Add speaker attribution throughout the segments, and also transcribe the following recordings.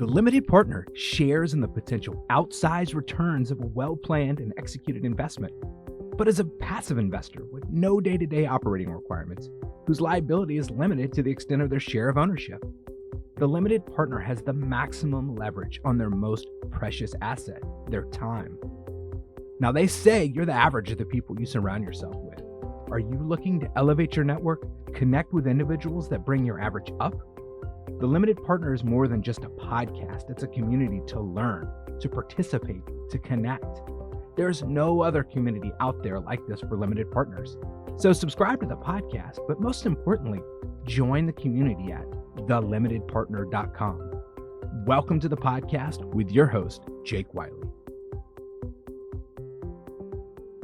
Speaker 1: The limited partner shares in the potential outsized returns of a well-planned and executed investment, but is a passive investor with no day-to-day operating requirements, whose liability is limited to the extent of their share of ownership. The limited partner has the maximum leverage on their most precious asset, their time. Now, they say you're the average of the people you surround yourself with. Are you looking to elevate your network, connect with individuals that bring your average up? The Limited Partner is more than just a podcast. It's a community to learn, to participate, to connect. There's no other community out there like this for limited partners. So subscribe to the podcast, but most importantly, join the community at thelimitedpartner.com. Welcome to the podcast with your host, Jake Wiley.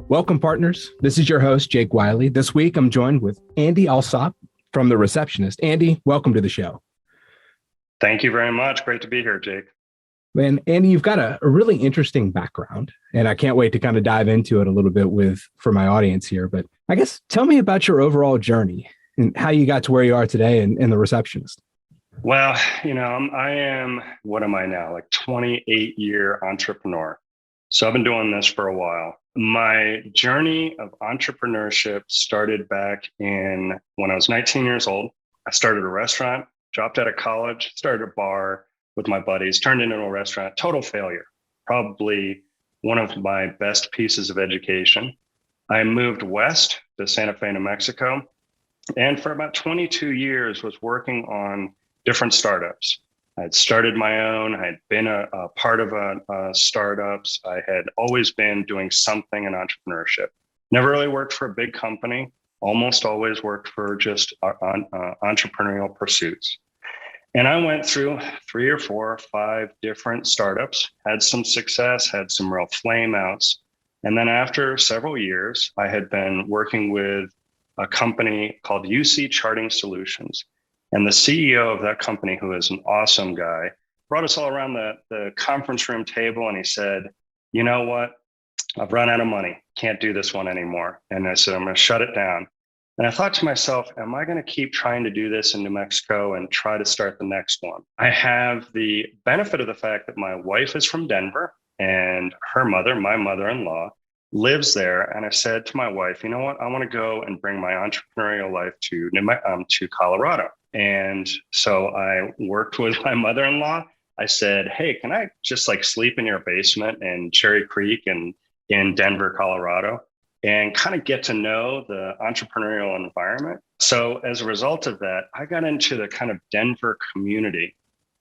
Speaker 1: Welcome, partners. This is your host, Jake Wiley. This week, I'm joined with Andy Alsop from The Receptionist. Andy, welcome to the show.
Speaker 2: Thank you very much. Great to be here, Jake.
Speaker 1: Man, Andy, you've got a really interesting background, and I can't wait to kind of dive into it a little bit for my audience here. But I guess tell me about your overall journey and how you got to where you are today in The Receptionist.
Speaker 2: Well, I am, what am I now? Like 28-year entrepreneur. So I've been doing this for a while. My journey of entrepreneurship started back when I was 19 years old. I started a restaurant, dropped out of college, started a bar with my buddies, turned into a restaurant, total failure. Probably one of my best pieces of education. I moved west to Santa Fe, New Mexico, and for about 22 years was working on different startups. I had started my own. I had been a part of startups. I had always been doing something in entrepreneurship. Never really worked for a big company. Almost always worked for just entrepreneurial pursuits. And I went through 3 or 4 or 5 different startups, had some success, had some real flame outs. And then after several years, I had been working with a company called UC Charting Solutions. And the CEO of that company, who is an awesome guy, brought us all around the conference room table. And he said, you know what? I've run out of money. Can't do this one anymore. And I said, I'm going to shut it down. And I thought to myself, am I going to keep trying to do this in New Mexico and try to start the next one? I have the benefit of the fact that my wife is from Denver and her mother, my mother-in-law, lives there. And I said to my wife, you know what? I want to go and bring my entrepreneurial life to Colorado. And so I worked with my mother-in-law. I said, hey, can I just sleep in your basement in Cherry Creek and in Denver, Colorado, and kind of get to know the entrepreneurial environment? So as a result of that, I got into the kind of Denver community,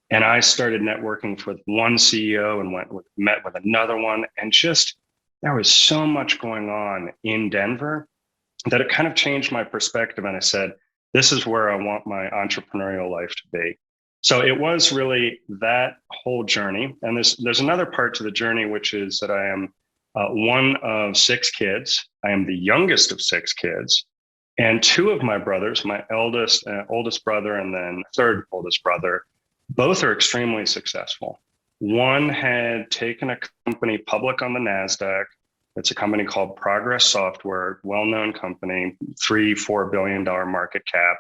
Speaker 2: and I started networking with one CEO and met with another one. And just, there was so much going on in Denver that it kind of changed my perspective. And I said, this is where I want my entrepreneurial life to be. So it was really that whole journey. And there's another part to the journey, which is that I am one of 6 kids. I am the youngest of 6 kids. And 2 of my brothers, my oldest brother and then third oldest brother, both are extremely successful. One had taken a company public on the NASDAQ. It's a company called Progress Software, well-known company, $3-4 billion market cap.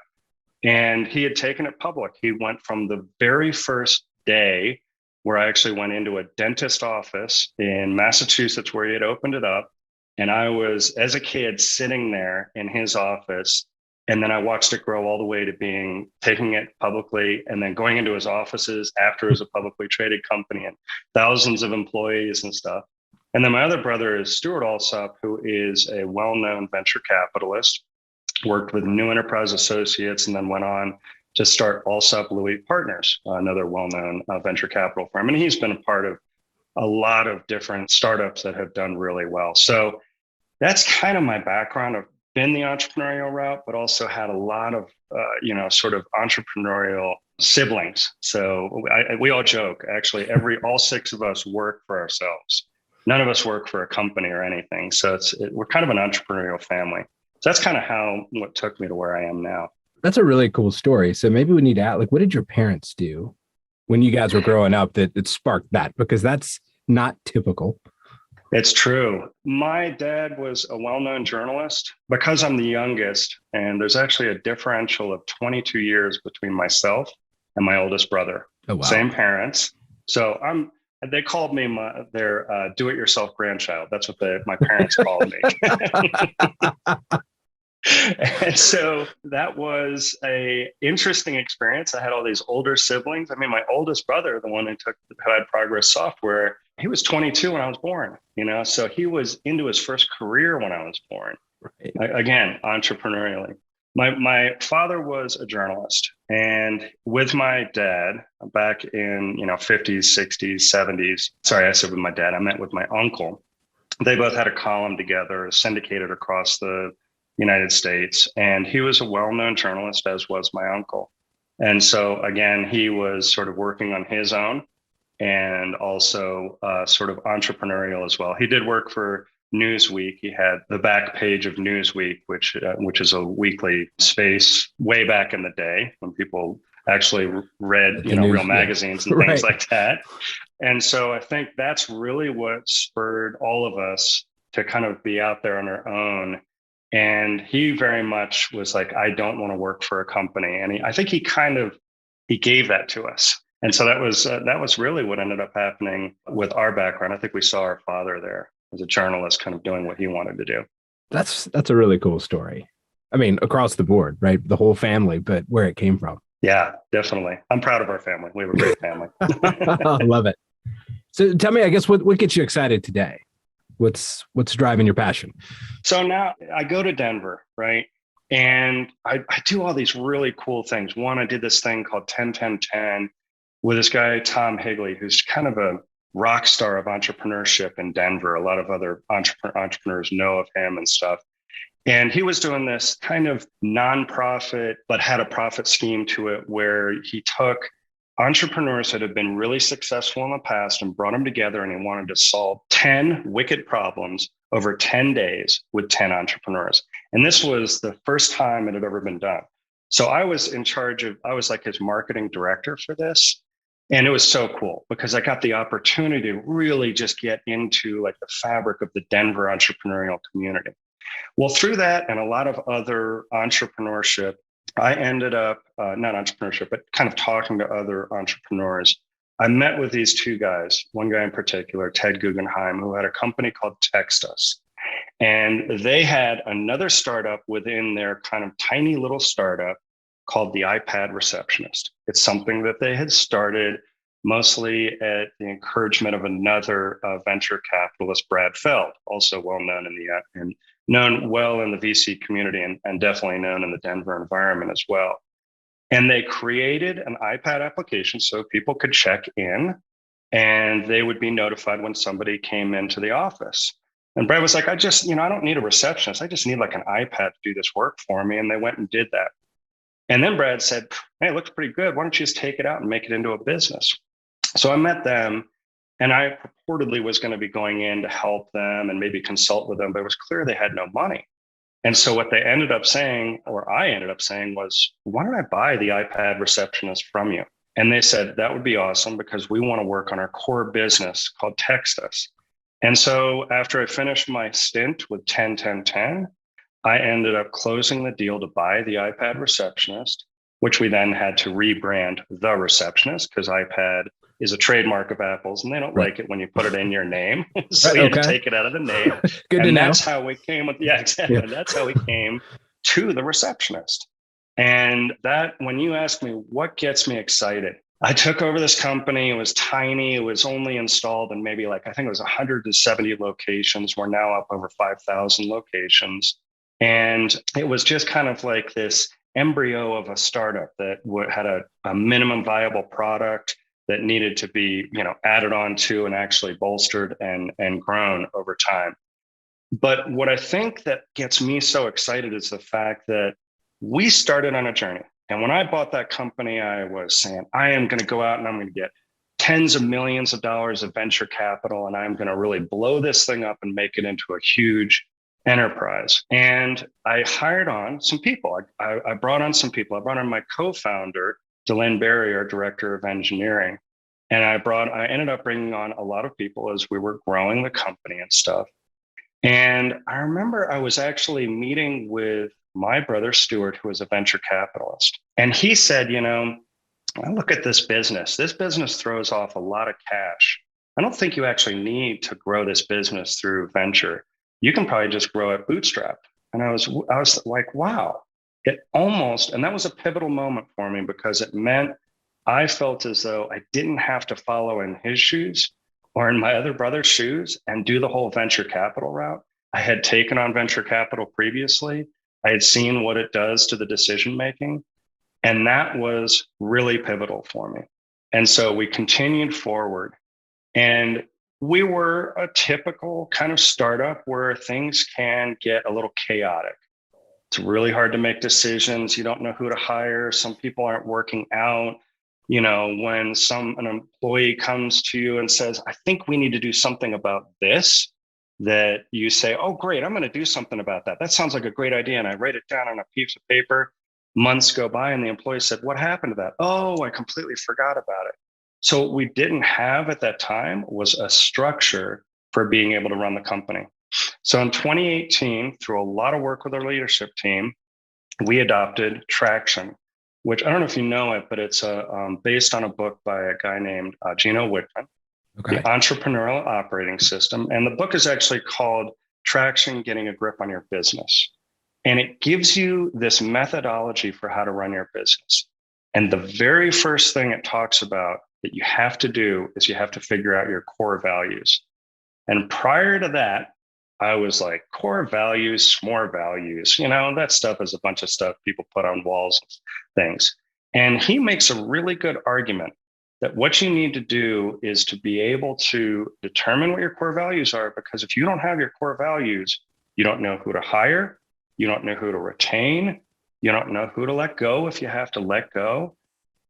Speaker 2: And he had taken it public. He went from the very first day where I actually went into a dentist office in Massachusetts where he had opened it up. And I was, as a kid, sitting there in his office. And then I watched it grow all the way to taking it publicly and then going into his offices after it was a publicly traded company and thousands of employees and stuff. And then my other brother is Stuart Alsop, who is a well-known venture capitalist, worked with New Enterprise Associates, and then went on to start Alsop Louis Partners, another well-known venture capital firm. And he's been a part of a lot of different startups that have done really well. So that's kind of my background. I've been the entrepreneurial route, but also had a lot of, sort of entrepreneurial siblings. So we all joke, actually, all 6 of us work for ourselves. None of us work for a company or anything. So we're kind of an entrepreneurial family. So that's kind of what took me to where I am now.
Speaker 1: That's a really cool story. So maybe we need to ask, what did your parents do when you guys were growing up that sparked that? Because that's not typical.
Speaker 2: It's true. My dad was a well-known journalist. Because I'm the youngest, and there's actually a differential of 22 years between myself and my oldest brother.
Speaker 1: Oh, wow.
Speaker 2: Same parents. So they called me their do-it-yourself grandchild. That's what my parents called me. And so that was a interesting experience. I had all these older siblings. I mean, my oldest brother, the one who had Progress Software, he was 22 when I was born, so he was into his first career when I was born. Right. Again, entrepreneurially. My father was a journalist, and with my dad back in 50s, 60s, 70s. Sorry, I said with my dad. I meant with my uncle. They both had a column together, syndicated across the United States, and he was a well-known journalist, as was my uncle. And so again, he was sort of working on his own, and also sort of entrepreneurial as well. He did work for Newsweek. He had the back page of Newsweek, which is a weekly space way back in the day when people actually read real magazines and things like that. And so I think that's really what spurred all of us to kind of be out there on our own. And he very much was like, I don't want to work for a company. And I think he gave that to us. And so that was really what ended up happening with our background. I think we saw our father there as a journalist kind of doing what he wanted to do.
Speaker 1: That's a really cool story. I mean, across the board, right? The whole family, but where it came from.
Speaker 2: Yeah, definitely. I'm proud of our family. We have a great family.
Speaker 1: I love it. So tell me, I guess, what gets you excited today? What's driving your passion?
Speaker 2: So now I go to Denver, right? And I do all these really cool things. One, I did this thing called 10-10-10 with this guy, Tom Higley, who's kind of a rock star of entrepreneurship in Denver. A lot of other entrepreneurs know of him and stuff. And he was doing this kind of nonprofit, but had a profit scheme to it, where he took entrepreneurs that had been really successful in the past and brought them together, and he wanted to solve 10 wicked problems over 10 days with 10 entrepreneurs. And this was the first time it had ever been done. So I was like his marketing director for this. And it was so cool because I got the opportunity to really just get into like the fabric of the Denver entrepreneurial community. Well, through that and a lot of other entrepreneurship, I ended up, not entrepreneurship, but kind of talking to other entrepreneurs. I met with these two guys, one guy in particular, Ted Guggenheim, who had a company called Text Us. And they had another startup within their kind of tiny little startup called the iPad Receptionist. It's something that they had started mostly at the encouragement of another venture capitalist, Brad Feld, also well known known well in the VC community and definitely known in the Denver environment as well. And they created an iPad application so people could check in and they would be notified when somebody came into the office. And Brad was like, I don't need a receptionist. I just need like an iPad to do this work for me. And they went and did that. And then Brad said, hey, it looks pretty good. Why don't you just take it out and make it into a business? So I met them, and I purportedly was going to be going in to help them and maybe consult with them, but it was clear they had no money. And so what they ended up saying, or I ended up saying, was, why don't I buy the iPad Receptionist from you? And they said, that would be awesome because we want to work on our core business called Text Us. And so after I finished my stint with 10-10-10, I ended up closing the deal to buy the iPad Receptionist, which we then had to rebrand The Receptionist because iPad is a trademark of Apple's and they don't like it when you put it in your name. So you had to take it out of the name.
Speaker 1: Good to know.
Speaker 2: That's how we came with, exactly. Yeah. That's how we came to The Receptionist. And that, when you ask me what gets me excited, I took over this company. It was tiny. It was only installed in maybe I think it was 170 locations. We're now up over 5,000 locations. And it was just kind of like this embryo of a startup that had a minimum viable product that needed to be, added on to and actually bolstered and grown over time. But what I think that gets me so excited is the fact that we started on a journey. And when I bought that company, I was saying, I am going to go out and I'm going to get tens of millions of dollars of venture capital, and I'm going to really blow this thing up and make it into a huge enterprise. And I hired on some people. I brought on some people. I brought on my co-founder, Delane Berry, our director of engineering. And I ended up bringing on a lot of people as we were growing the company and stuff. And I remember I was actually meeting with my brother, Stuart, who was a venture capitalist. And he said, I look at this business. This business throws off a lot of cash. I don't think you actually need to grow this business through venture. You can probably just grow it bootstrapped. And I was like, wow, it almost, and that was a pivotal moment for me because it meant I felt as though I didn't have to follow in his shoes or in my other brother's shoes and do the whole venture capital route. I had taken on venture capital previously. I had seen what it does to the decision making. And that was really pivotal for me. And so we continued forward. And we were a typical kind of startup where things can get a little chaotic. It's really hard to make decisions. You don't know who to hire. Some people aren't working out. When an employee comes to you and says, I think we need to do something about this, that you say, oh, great, I'm going to do something about that. That sounds like a great idea. And I write it down on a piece of paper. Months go by and the employee said, what happened to that? Oh, I completely forgot about it. So what we didn't have at that time was a structure for being able to run the company. So in 2018, through a lot of work with our leadership team, we adopted Traction, which I don't know if you know it, but it's based on a book by a guy named Gino Wickman,
Speaker 1: Okay.
Speaker 2: The Entrepreneurial Operating System. And the book is actually called Traction, Getting a Grip on Your Business. And it gives you this methodology for how to run your business. And the very first thing it talks about that you have to do is you have to figure out your core values. And prior to that, I was like, core values, SMORE values, that stuff is a bunch of stuff people put on walls and things. And he makes a really good argument that what you need to do is to be able to determine what your core values are, because if you don't have your core values, you don't know who to hire, you don't know who to retain, you don't know who to let go if you have to let go.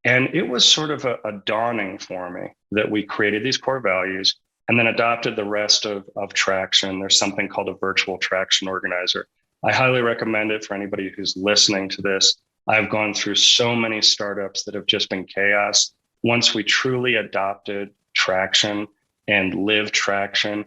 Speaker 2: And it was sort of a dawning for me that we created these core values and then adopted the rest of Traction. There's something called a virtual traction organizer. I highly recommend it for anybody who's listening to this. I've gone through so many startups that have just been chaos. Once we truly adopted Traction and lived Traction,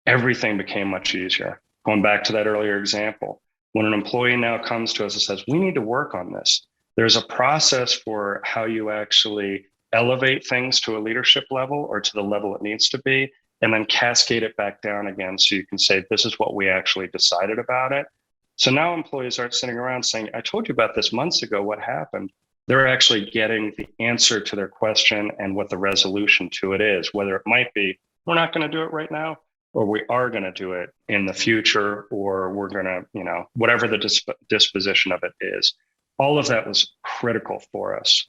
Speaker 2: everything became much easier. Going back to that earlier example, when an employee now comes to us and says, we need to work on this, there's a process for how you actually elevate things to a leadership level or to the level it needs to be, and then cascade it back down again. So you can say, this is what we actually decided about it. So now employees aren't sitting around saying, I told you about this months ago, what happened? They're actually getting the answer to their question and what the resolution to it is, whether it might be, we're not going to do it right now, or we are going to do it in the future, or we're going to, whatever the disposition of it is. All of that was critical for us.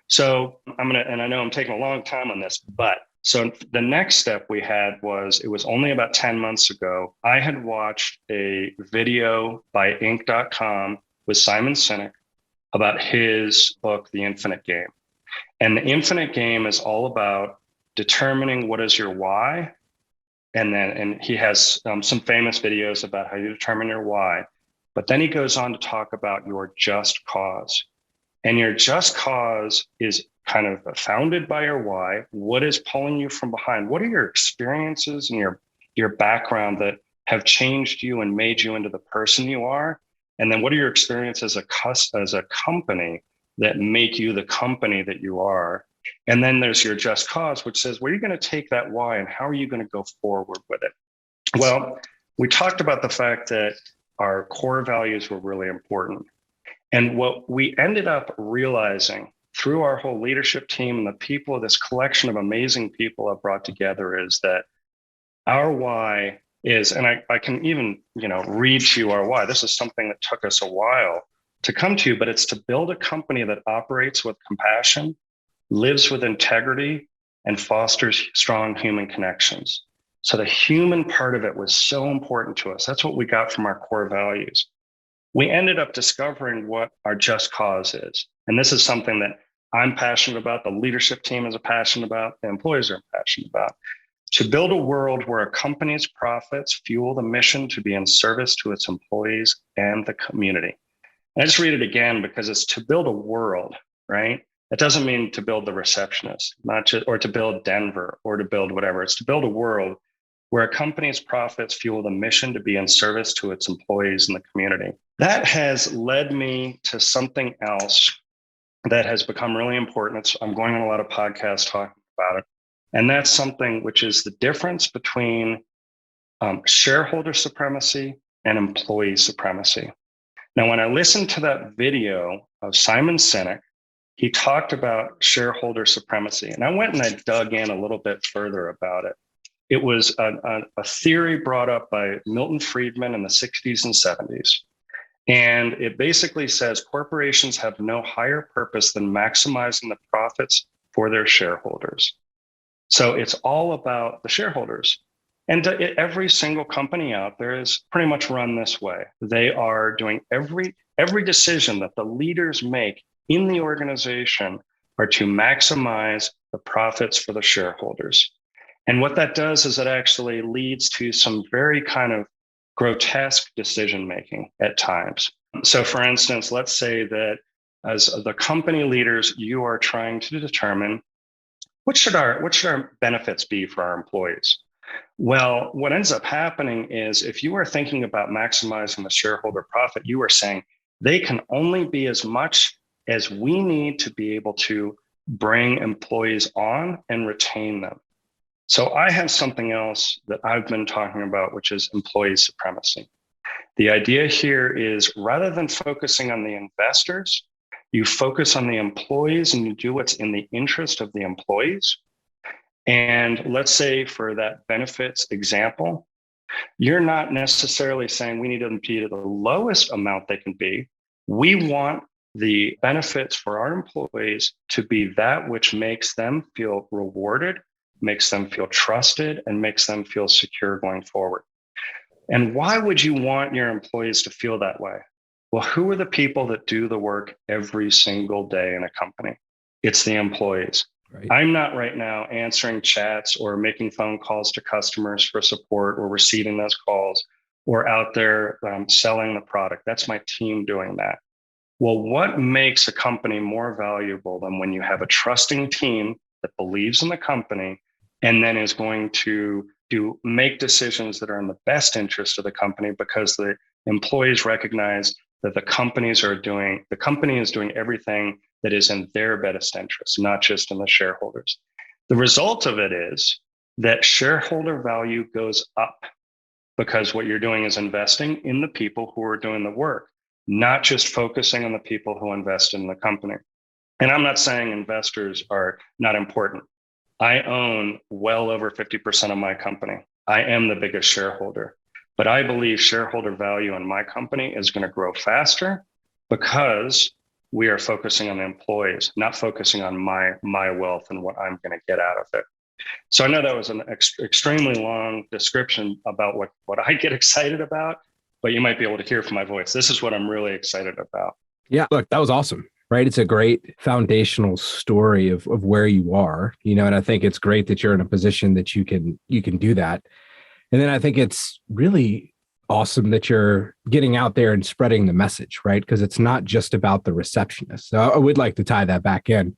Speaker 2: So and I know I'm taking a long time on this, but so the next step we had it was only about 10 months ago. I had watched a video by Inc.com with Simon Sinek about his book, The Infinite Game. And the Infinite Game is all about determining what is your why. And he has some famous videos about how you determine your why. But then he goes on to talk about your just cause. And your just cause is kind of founded by your why. What is pulling you from behind? What are your experiences and your background that have changed you and made you into the person you are? And then what are your experiences as a company that make you the company that you are? And then there's your just cause, which says, where are you going to take that why and how are you going to go forward with it? Well, we talked about the fact that our core values were really important. And what we ended up realizing through our whole leadership team and the people, this collection of amazing people I've brought together, is that our why is, and I can even, read to you our why. This is something that took us a while to come to, but it's to build a company that operates with compassion, lives with integrity, and fosters strong human connections. So the human part of it was so important to us. That's what we got from our core values. We ended up discovering what our just cause is. And this is something that I'm passionate about, the leadership team is passionate about, the employees are passionate about. To build a world where a company's profits fuel the mission to be in service to its employees and the community. And I just read it again because it's to build a world, right? It doesn't mean to build the receptionist, not just, or to build Denver or to build whatever. It's to build a world where a company's profits fuel the mission to be in service to its employees and the community. That has led me to something else that has become really important. I'm going on a lot of podcasts talking about it. And that's something which is the difference between shareholder supremacy and employee supremacy. Now, when I listened to that video of Simon Sinek, he talked about shareholder supremacy. And I went and I dug in a little bit further about it. It was a theory brought up by Milton Friedman in the 60s and 70s. And it basically says corporations have no higher purpose than maximizing the profits for their shareholders. So it's all about the shareholders. And every single company out there is pretty much run this way. They are doing every decision that the leaders make in the organization are to maximize the profits for the shareholders. And what that does is it actually leads to some very kind of grotesque decision making at times. So for instance, let's say that as the company leaders, you are trying to determine what should our benefits be for our employees? Well, what ends up happening is if you are thinking about maximizing the shareholder profit, you are saying they can only be as much as we need to be able to bring employees on and retain them. So I have something else that I've been talking about, which is employee supremacy. The idea here is rather than focusing on the investors, you focus on the employees and you do what's in the interest of the employees. And let's say for that benefits example, you're not necessarily saying we need them to be at the lowest amount they can be. We want the benefits for our employees to be that which makes them feel rewarded, makes them feel trusted, and makes them feel secure going forward. And why would you want your employees to feel that way? Well, who are the people that do the work every single day in a company? It's the employees. Right. I'm not right now answering chats or making phone calls to customers for support or receiving those calls or out there selling the product. That's my team doing that. Well, what makes a company more valuable than when you have a trusting team that believes in the company and then is going to make decisions that are in the best interest of the company because the employees recognize that the company is doing everything that is in their best interest, not just in the shareholders. The result of it is that shareholder value goes up because what you're doing is investing in the people who are doing the work, not just focusing on the people who invest in the company. And I'm not saying investors are not important. I own well over 50% of my company. I am the biggest shareholder, but I believe shareholder value in my company is going to grow faster because we are focusing on the employees, not focusing on my wealth and what I'm going to get out of it. So I know that was an extremely long description about what I get excited about, but you might be able to hear from my voice. This is what I'm really excited about.
Speaker 1: Yeah, look, that was awesome, right? It's a great foundational story of where you are, and I think it's great that you're in a position that you can do that. And then I think it's really awesome that you're getting out there and spreading the message, right? Because it's not just about the receptionist. So I would like to tie that back in,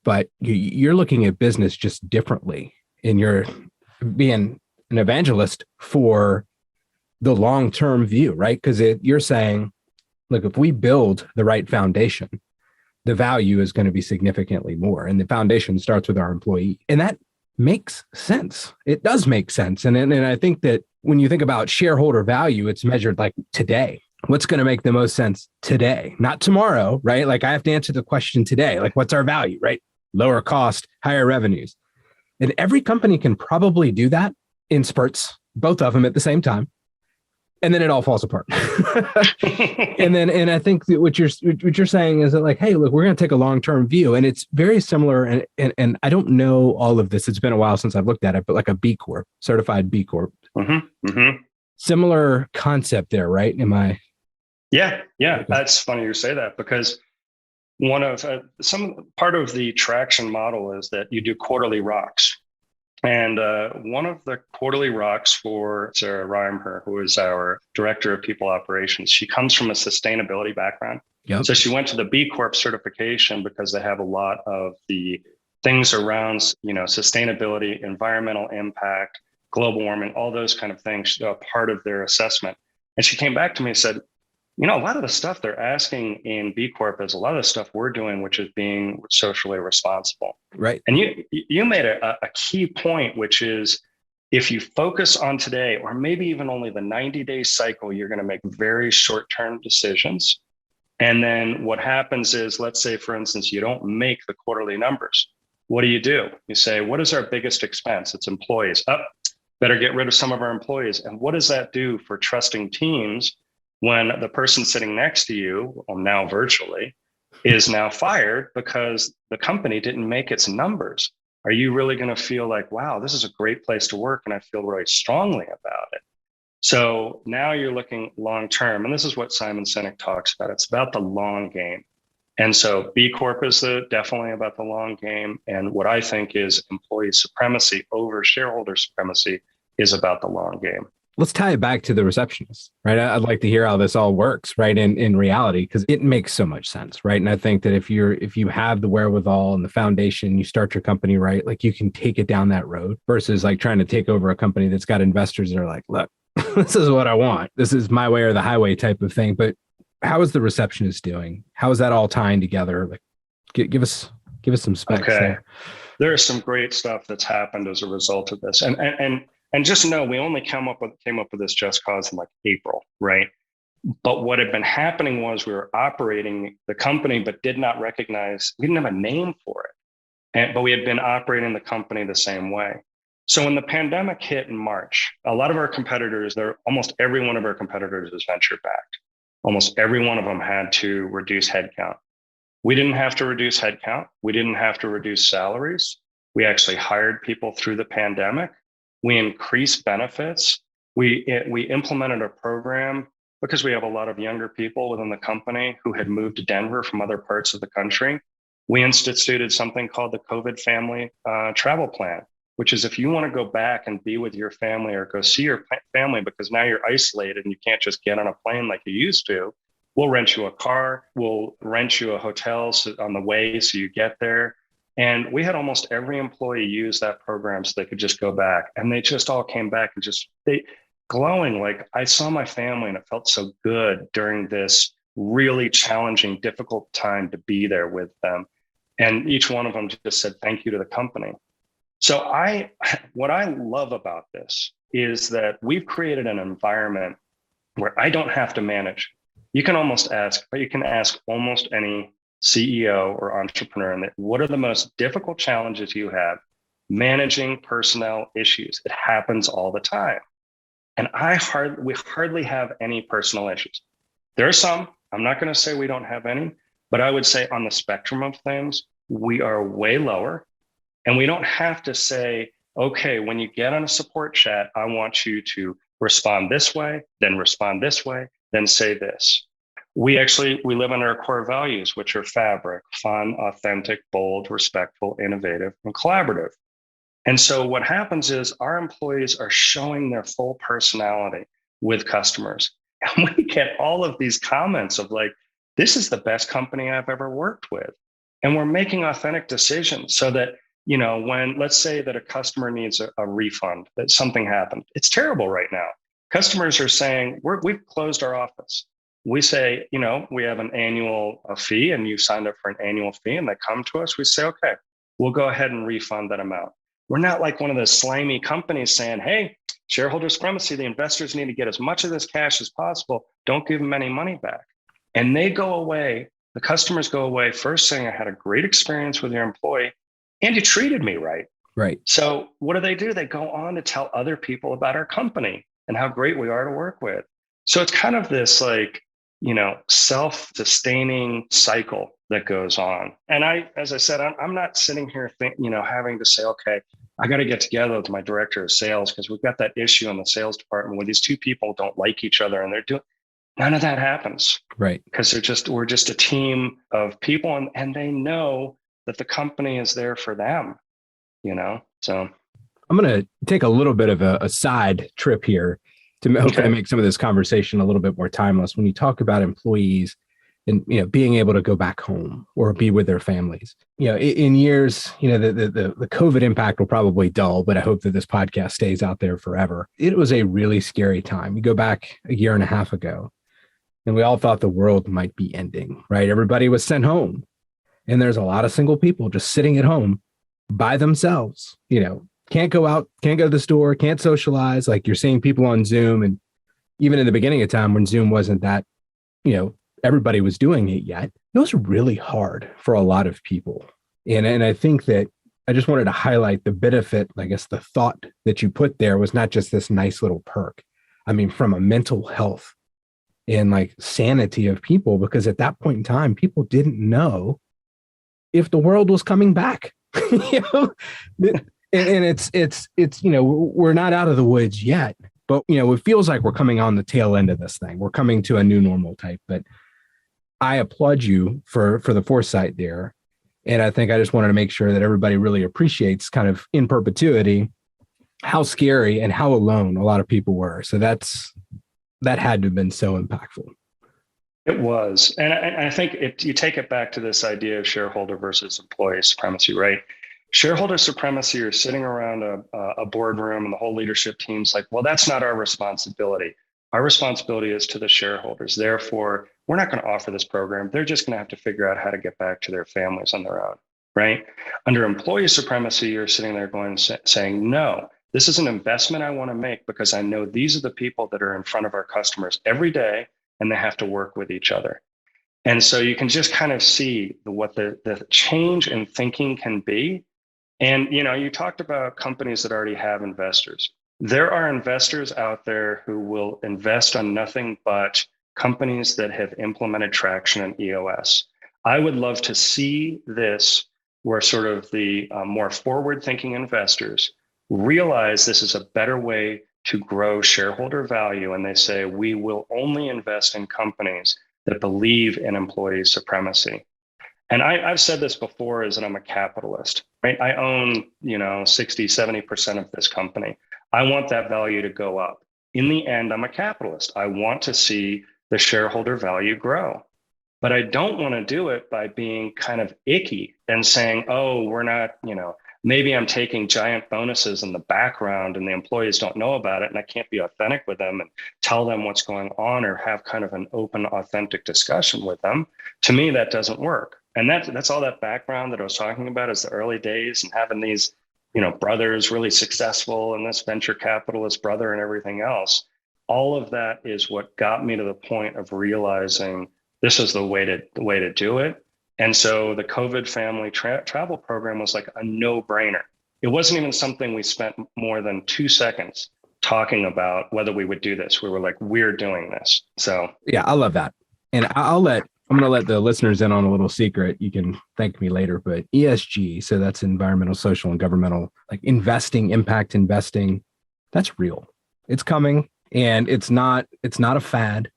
Speaker 1: but you're looking at business just differently, and you're being an evangelist for the long-term view, right? Because you're saying, look, if we build the right foundation, the value is going to be significantly more. And the foundation starts with our employee. And that makes sense. It does make sense. And I think that when you think about shareholder value, it's measured like today. What's going to make the most sense today, not tomorrow, right? Like I have to answer the question today, like what's our value, right? Lower cost, higher revenues. And every company can probably do that in spurts, both of them at the same time. And then it all falls apart. and I think that what you're saying is that like, hey, look, we're going to take a long-term view, and it's very similar. And I don't know all of this. It's been a while since I've looked at it, but like a B Corp, certified B Corp, similar concept there, right? Am I?
Speaker 2: Yeah. That's funny you say that because one of part of the traction model is that you do quarterly rocks. And one of the quarterly rocks for Sarah Reimer, who is our director of people operations, she comes from a sustainability background. Yep. So she went to the B Corp certification because they have a lot of the things around, sustainability, environmental impact, global warming, all those kind of things, part of their assessment. And she came back to me and said, A lot of the stuff they're asking in B Corp is a lot of the stuff we're doing, which is being socially responsible.
Speaker 1: Right.
Speaker 2: And you made a key point, which is if you focus on today, or maybe even only the 90-day cycle, you're going to make very short-term decisions. And then what happens is, let's say, for instance, you don't make the quarterly numbers. What do? You say, what is our biggest expense? It's employees. Better get rid of some of our employees. And what does that do for trusting teams when the person sitting next to you, or now virtually, is now fired because the company didn't make its numbers? Are you really going to feel like, wow, this is a great place to work and I feel really strongly about it? So now you're looking long term, and this is what Simon Sinek talks about. It's about the long game. And so B Corp is definitely about the long game. And what I think is employee supremacy over shareholder supremacy is about the long game.
Speaker 1: Let's tie it back to The Receptionist, right? I'd like to hear how this all works, right? In reality, because it makes so much sense, right? And I think that if you have the wherewithal and the foundation, you start your company right, like you can take it down that road versus like trying to take over a company that's got investors that are like, look, this is what I want. This is my way or the highway type of thing. But how is The Receptionist doing? How is that all tying together? Like, give us some specs there.
Speaker 2: There's some great stuff that's happened as a result of this, and just know we only came up with this just cause in like April, right? But what had been happening was we were operating the company, but did not recognize, we didn't have a name for it, but we had been operating the company the same way. So when the pandemic hit in March, a lot of our competitors, almost every one of our competitors is venture backed. Almost every one of them had to reduce headcount. We didn't have to reduce headcount. We didn't have to reduce salaries. We actually hired people through the pandemic. We increased benefits. We implemented a program because we have a lot of younger people within the company who had moved to Denver from other parts of the country. We instituted something called the COVID family travel plan, which is if you want to go back and be with your family or go see your family because now you're isolated and you can't just get on a plane like you used to, we'll rent you a car, we'll rent you a hotel on the way so you get there. And we had almost every employee use that program so they could just go back. And they just all came back and they glowing, like, I saw my family and it felt so good during this really challenging, difficult time to be there with them. And each one of them just said, thank you to the company. So what I love about this is that we've created an environment where I don't have to manage. You can ask almost any CEO or entrepreneur, and what are the most difficult challenges you have managing personnel issues? It happens all the time. And we hardly have any personal issues. There are some, I'm not going to say we don't have any, but I would say on the spectrum of things, we are way lower. And we don't have to say, okay, when you get on a support chat, I want you to respond this way, then respond this way, then say this. We live under our core values, which are fabric, fun, authentic, bold, respectful, innovative, and collaborative. And so what happens is our employees are showing their full personality with customers. And we get all of these comments of like, this is the best company I've ever worked with. And we're making authentic decisions so that, when let's say that a customer needs a refund, that something happened. It's terrible right now. Customers are saying, we've closed our office. We say, we have an annual fee and you signed up for an annual fee and they come to us. We say, okay, we'll go ahead and refund that amount. We're not like one of those slimy companies saying, hey, shareholder supremacy, the investors need to get as much of this cash as possible. Don't give them any money back. And they go away. The customers go away first saying, I had a great experience with your employee and you treated me right.
Speaker 1: Right.
Speaker 2: So what do? They go on to tell other people about our company and how great we are to work with. So it's kind of this like, self-sustaining cycle that goes on. And as I said, I'm not sitting here having to say, okay, I got to get together with my director of sales because we've got that issue in the sales department where these two people don't like each other and they're doing, none of that happens.
Speaker 1: Right.
Speaker 2: Because we're just a team of people and they know that the company is there for them, so.
Speaker 1: I'm going to take a little bit of a side trip here to hopefully make some of this conversation a little bit more timeless. When you talk about employees and being able to go back home or be with their families, in years, the COVID impact will probably dull, but I hope that this podcast stays out there forever. It was a really scary time. You go back a year and a half ago, and we all thought the world might be ending, right? Everybody was sent home. And there's a lot of single people just sitting at home by themselves, can't go out, can't go to the store, can't socialize. Like you're seeing people on Zoom. And even in the beginning of time when Zoom wasn't that, everybody was doing it yet, it was really hard for a lot of people. And I think that I just wanted to highlight the benefit, I guess the thought that you put there was not just this nice little perk. I mean, from a mental health and like sanity of people, because at that point in time, people didn't know if the world was coming back. you know? and it's we're not out of the woods yet, but it feels like we're coming on the tail end of this thing. We're coming to a new normal type. But I applaud you for the foresight there. And I think I just wanted to make sure that everybody really appreciates kind of in perpetuity how scary and how alone a lot of people were. So that had to have been so impactful.
Speaker 2: It was. And I think you take it back to this idea of shareholder versus employee supremacy, right? Shareholder supremacy, you're sitting around a boardroom and the whole leadership team's like, well, that's not our responsibility. Our responsibility is to the shareholders. Therefore, we're not going to offer this program. They're just going to have to figure out how to get back to their families on their own, right? Under employee supremacy, you're sitting there going, saying, no, this is an investment I want to make because I know these are the people that are in front of our customers every day, and they have to work with each other. And so you can just kind of see what the change in thinking can be. And, you talked about companies that already have investors. There are investors out there who will invest on nothing but companies that have implemented traction in EOS. I would love to see this where sort of the more forward-thinking investors realize this is a better way to grow shareholder value. And they say, we will only invest in companies that believe in employee supremacy. And I've said this before, is that I'm a capitalist, right? I own, 60, 70% of this company. I want that value to go up. In the end, I'm a capitalist. I want to see the shareholder value grow. But I don't want to do it by being kind of icky and saying, oh, we're not, maybe I'm taking giant bonuses in the background and the employees don't know about it, and I can't be authentic with them and tell them what's going on or have kind of an open, authentic discussion with them. To me, that doesn't work. And that's all that background that I was talking about, is the early days and having these, brothers really successful and this venture capitalist brother and everything else. All of that is what got me to the point of realizing this is the way to do it. And so the COVID family travel program was like a no-brainer. It wasn't even something we spent more than 2 seconds talking about whether we would do this. We were like, we're doing this. So
Speaker 1: yeah, I love that. And I'm going to let the listeners in on a little secret. You can thank me later, but ESG, so that's environmental, social, and governmental, like investing, impact investing, that's real. It's coming, and it's not a fad.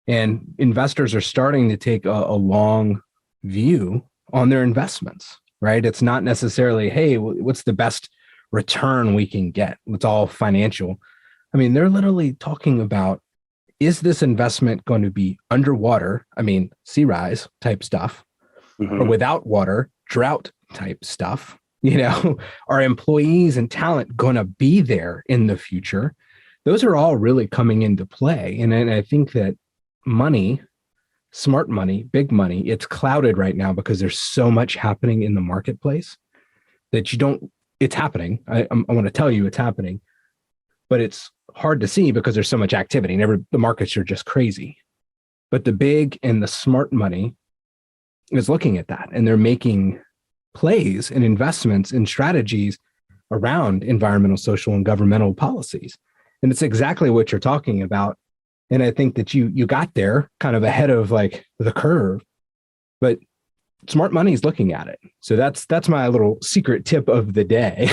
Speaker 1: And investors are starting to take a long view on their investments, right? It's not necessarily, hey, what's the best return we can get? It's all financial. I mean, they're literally talking about, is this investment going to be underwater? I mean, sea rise type stuff, or without water, drought type stuff. Are employees and talent going to be there in the future? Those are all really coming into play. And I think that money, smart money, big money, it's clouded right now because there's so much happening in the marketplace that it's happening. I want to tell you it's happening, but it's hard to see because there's so much activity and the markets are just crazy. But the big and the smart money is looking at that, and they're making plays and investments and strategies around environmental, social, and governmental policies. And it's exactly what you're talking about. And I think that you got there kind of ahead of like the curve, but smart money is looking at it. So that's my little secret tip of the day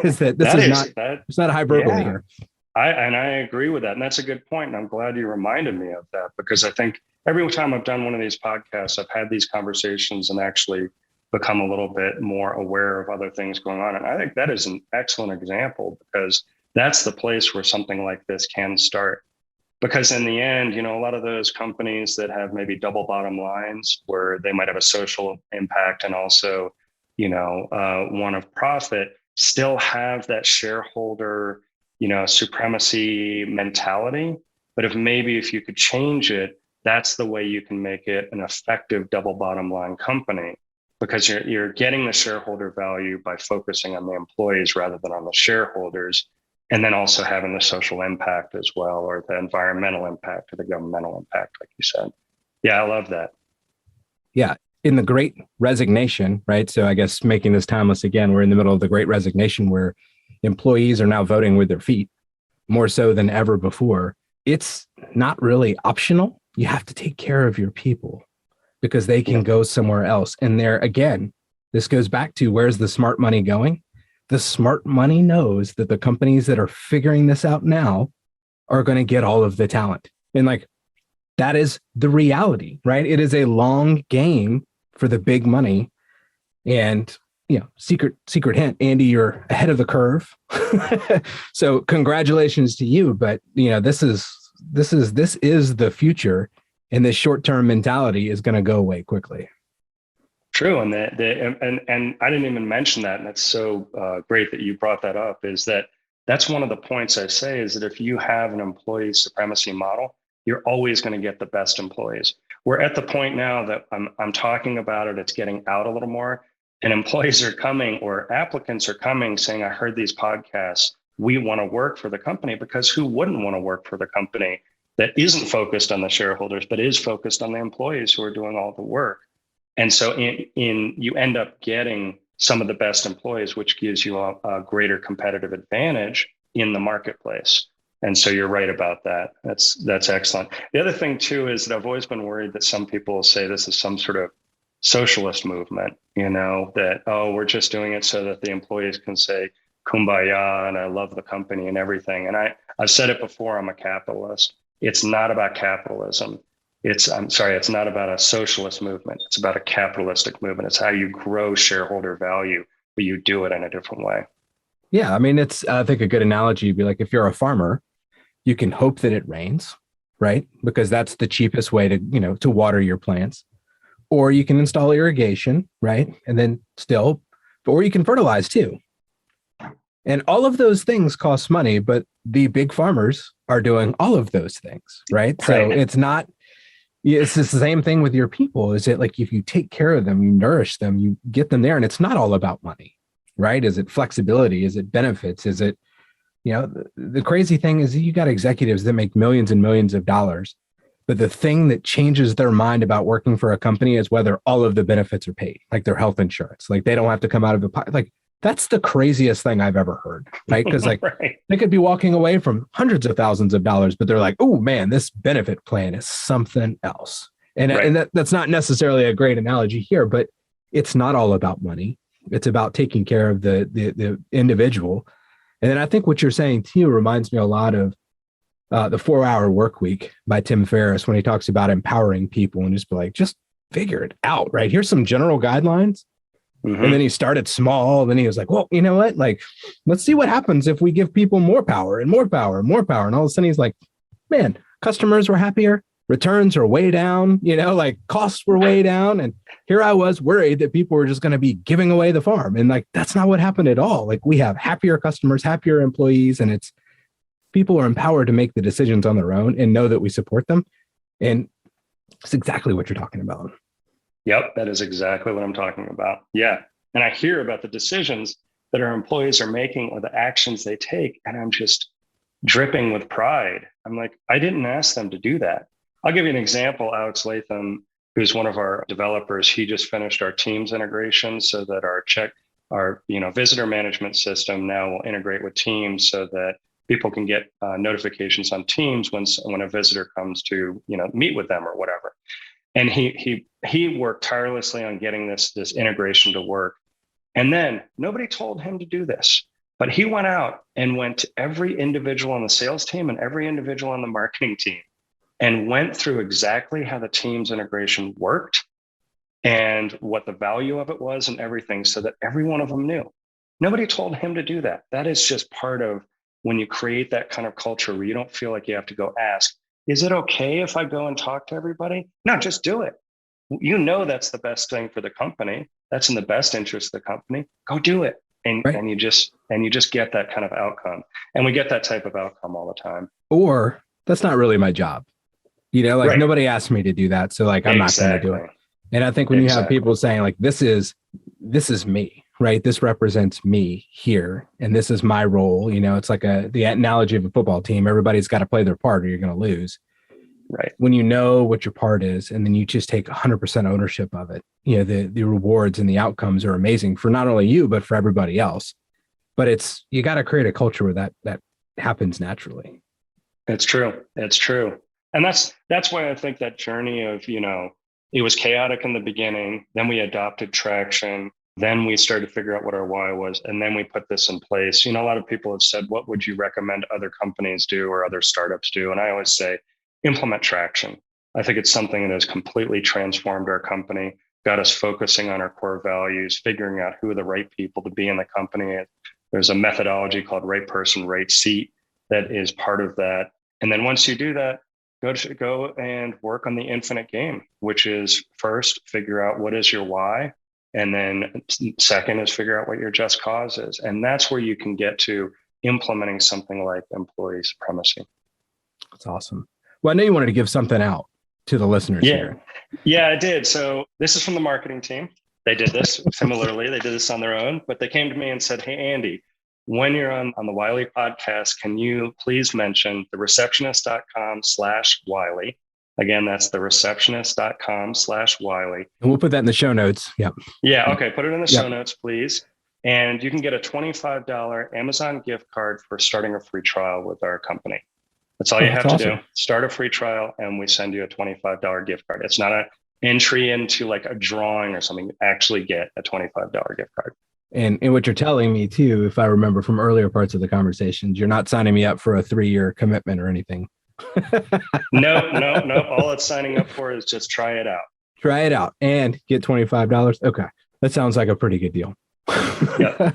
Speaker 1: is that it's not a hyperbole here.
Speaker 2: I agree with that. And that's a good point. And I'm glad you reminded me of that, because I think every time I've done one of these podcasts, I've had these conversations and actually become a little bit more aware of other things going on. And I think that is an excellent example, because that's the place where something like this can start. Because in the end, a lot of those companies that have maybe double bottom lines where they might have a social impact and also, one of profit, still have that shareholder, supremacy mentality. But if you could change it that's the way you can make it an effective double bottom line company, because you're getting the shareholder value by focusing on the employees rather than on the shareholders, and then also having the social impact as well, or the environmental impact or the governmental impact, like you said. Yeah, I love that.
Speaker 1: Yeah. In the Great Resignation, right? So I guess making this timeless again, we're in the middle of the Great Resignation where employees are now voting with their feet more so than ever before. It's not really optional. You have to take care of your people because they can go somewhere else. And there again, this goes back to where's the smart money going? The smart money knows that the companies that are figuring this out now are going to get all of the talent. And like, that is the reality, right? It is a long game for the big money. And, secret hint, Andy, you're ahead of the curve. So congratulations to you. But, this is the future. And this short-term mentality is going to go away quickly.
Speaker 2: True. And and I didn't even mention that. And that's so great that you brought that up, is that's one of the points I say, is that if you have an employee supremacy model, you're always going to get the best employees. We're at the point now that I'm talking about it. It's getting out a little more, and employees are coming, or applicants are coming saying, I heard these podcasts. We want to work for the company, because who wouldn't want to work for the company that isn't focused on the shareholders, but is focused on the employees who are doing all the work? And so you end up getting some of the best employees, which gives you a greater competitive advantage in the marketplace. And so you're right about that. That's excellent. The other thing too is that I've always been worried that some people say this is some sort of socialist movement, that, oh, we're just doing it so that the employees can say kumbaya and I love the company and everything. And I've said it before, I'm a capitalist. It's not about capitalism. It's not about a socialist movement. It's about a capitalistic movement. It's how you grow shareholder value, but you do it in a different way.
Speaker 1: Yeah. I mean, it's, I think a good analogy would be like, if you're a farmer, you can hope that it rains, right? Because that's the cheapest way to water your plants. Or you can install irrigation, right? And then or you can fertilize too. And all of those things cost money, but the big farmers are doing all of those things, right? So it's the same thing with your people. Is it like, if you take care of them, you nourish them, you get them there, and it's not all about money, right? Is it flexibility? Is it benefits? Is it, the crazy thing is you got executives that make millions and millions of dollars, but the thing that changes their mind about working for a company is whether all of the benefits are paid, like their health insurance, like they don't have to come out of the pocket. Like, that's the craziest thing I've ever heard, right? Because they could be walking away from hundreds of thousands of dollars, but they're like, oh man, this benefit plan is something else. And that's not necessarily a great analogy here, but it's not all about money. It's about taking care of the individual. And then I think what you're saying too reminds me a lot of the 4-Hour Work Week by Tim Ferriss, when he talks about empowering people and just be like, just figure it out, right? Here's some general guidelines. Mm-hmm. And then he started small. Then he was like, well, you know what? Like, let's see what happens if we give people more power and more power and more power. And all of a sudden he's like, man, customers were happier. Returns are way down, like costs were way down. And here I was worried that people were just going to be giving away the farm. And like, that's not what happened at all. Like, we have happier customers, happier employees, and it's people are empowered to make the decisions on their own and know that we support them. And it's exactly what you're talking about.
Speaker 2: Yep, that is exactly what I'm talking about. Yeah. And I hear about the decisions that our employees are making or the actions they take, and I'm just dripping with pride. I'm like, I didn't ask them to do that. I'll give you an example. Alex Latham, who's one of our developers, he just finished our Teams integration so that our visitor management system now will integrate with Teams so that people can get notifications on Teams when a visitor comes to meet with them or whatever. And he worked tirelessly on getting this integration to work. And then nobody told him to do this, but he went out and went to every individual on the sales team and every individual on the marketing team and went through exactly how the Teams integration worked and what the value of it was and everything, so that every one of them knew. Nobody told him to do that. That is just part of when you create that kind of culture where you don't feel like you have to go ask, is it okay if I go and talk to everybody? No, just do it. That's the best thing for the company. That's in the best interest of the company. Go do it. And you just get that kind of outcome. And we get that type of outcome all the time.
Speaker 1: Or that's not really my job. Like
Speaker 2: Right.
Speaker 1: nobody asked me to do that. So like, I'm not going to do it.
Speaker 2: Exactly.
Speaker 1: And I think when you have
Speaker 2: Exactly.
Speaker 1: people saying like, this is me, right? This represents me here. And this is my role. It's like the analogy of a football team. Everybody's got to play their part or you're going to lose.
Speaker 2: Right.
Speaker 1: When you know what your part is, and then you just take 100% ownership of it, the rewards and the outcomes are amazing for not only you, but for everybody else. But you got to create a culture where that happens naturally.
Speaker 2: It's true. It's true. And that's why I think that journey of, it was chaotic in the beginning, then we adopted traction, then we started to figure out what our why was, and then we put this in place. A lot of people have said, what would you recommend other companies do or other startups do? And I always say, implement traction. I think it's something that has completely transformed our company, got us focusing on our core values, figuring out who are the right people to be in the company. There's a methodology called right person, right seat that is part of that. And then once you do that, go and work on the infinite game, which is first, figure out what is your why. And then second is figure out what your just cause is. And that's where you can get to implementing something like employee supremacy.
Speaker 1: That's awesome. Well, I know you wanted to give something out to the listeners here.
Speaker 2: Yeah, I did. So this is from the marketing team. They did this similarly. They did this on their own, but they came to me and said, hey, Andy, when you're on the Wiley podcast, can you please mention thereceptionist.com/Wiley? Again, that's thereceptionist.com/Wiley.
Speaker 1: And we'll put that in the show notes. Yep.
Speaker 2: Yeah. Okay. Put it in the show notes, please. And you can get a $25 Amazon gift card for starting a free trial with our company. That's all you have to do. Start a free trial and we send you a $25 gift card. It's not an entry into like a drawing or something. You actually get a $25 gift card.
Speaker 1: And what you're telling me too, if I remember from earlier parts of the conversations, you're not signing me up for a 3-year commitment or anything.
Speaker 2: No. All it's signing up for is just try it out.
Speaker 1: Try it out and get $25. Okay. That sounds like a pretty good deal.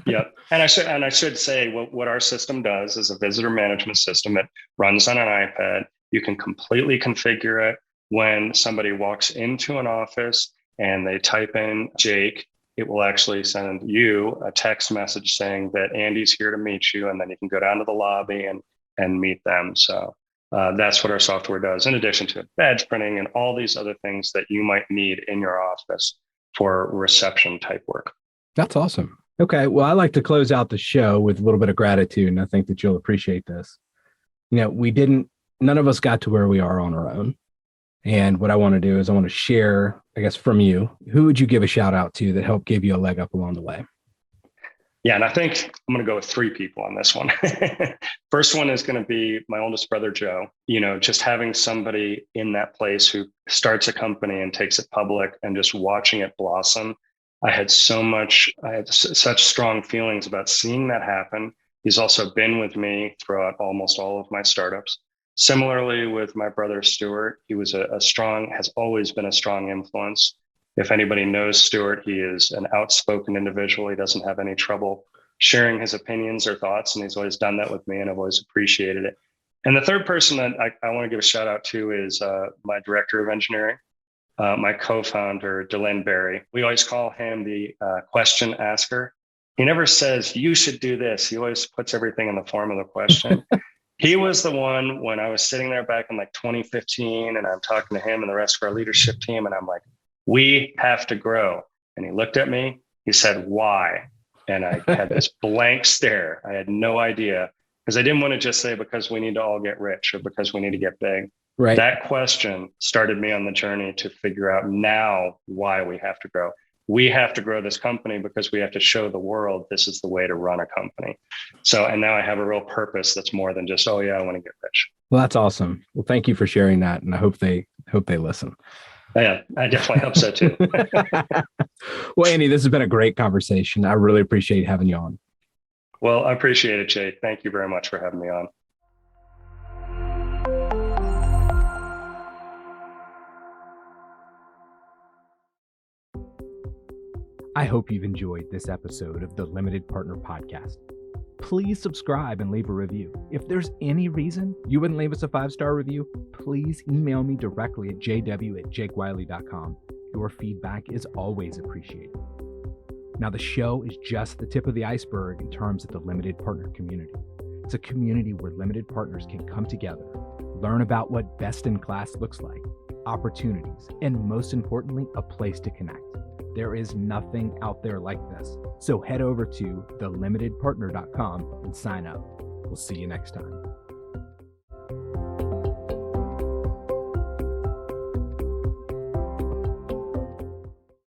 Speaker 2: Yep. And I should say what our system does is a visitor management system. It runs on an iPad. You can completely configure it. When somebody walks into an office and they type in Jake, it will actually send you a text message saying that Andy's here to meet you. And then you can go down to the lobby and meet them. So that's what our software does, in addition to badge printing and all these other things that you might need in your office for reception type work.
Speaker 1: That's awesome. Okay. Well, I like to close out the show with a little bit of gratitude, and I think that you'll appreciate this. None of us got to where we are on our own. And what I want to do is I want to share, I guess, from you, who would you give a shout out to that helped give you a leg up along the way?
Speaker 2: Yeah. And I think I'm going to go with 3 people on this one. First one is going to be my oldest brother, Joe. Just having somebody in that place who starts a company and takes it public and just watching it blossom. I had such strong feelings about seeing that happen. He's also been with me throughout almost all of my startups. Similarly with my brother, Stuart, he was has always been a strong influence. If anybody knows Stuart, he is an outspoken individual. He doesn't have any trouble sharing his opinions or thoughts, and he's always done that with me, and I've always appreciated it. And the third person that I want to give a shout out to is my director of engineering. My co-founder, Dylan Berry. We always call him the question asker. He never says, you should do this. He always puts everything in the form of the question. He was the one when I was sitting there back in like 2015 and I'm talking to him and the rest of our leadership team. And I'm like, we have to grow. And he looked at me, he said, why? And I had this blank stare. I had no idea because I didn't want to just say because we need to all get rich or because we need to get big.
Speaker 1: Right.
Speaker 2: That question started me on the journey to figure out now why we have to grow. We have to grow this company because we have to show the world this is the way to run a company. So, and now I have a real purpose that's more than just, oh yeah, I want to get rich.
Speaker 1: Well, that's awesome. Well, thank you for sharing that. And I hope they listen.
Speaker 2: Yeah, I definitely hope so too.
Speaker 1: Well, Andy, this has been a great conversation. I really appreciate having you on.
Speaker 2: Well, I appreciate it, Jake. Thank you very much for having me on.
Speaker 1: I hope you've enjoyed this episode of the Limited Partner Podcast. Please subscribe and leave a review. If there's any reason you wouldn't leave us a 5-star review, please email me directly at jw@jakewiley.com. Your feedback is always appreciated. Now, the show is just the tip of the iceberg in terms of the limited partner community. It's a community where limited partners can come together, Learn about what best in class looks like, opportunities, and most importantly, a place to connect. There is nothing out there like this. So head over to thelimitedpartner.com and sign up. We'll see you next time.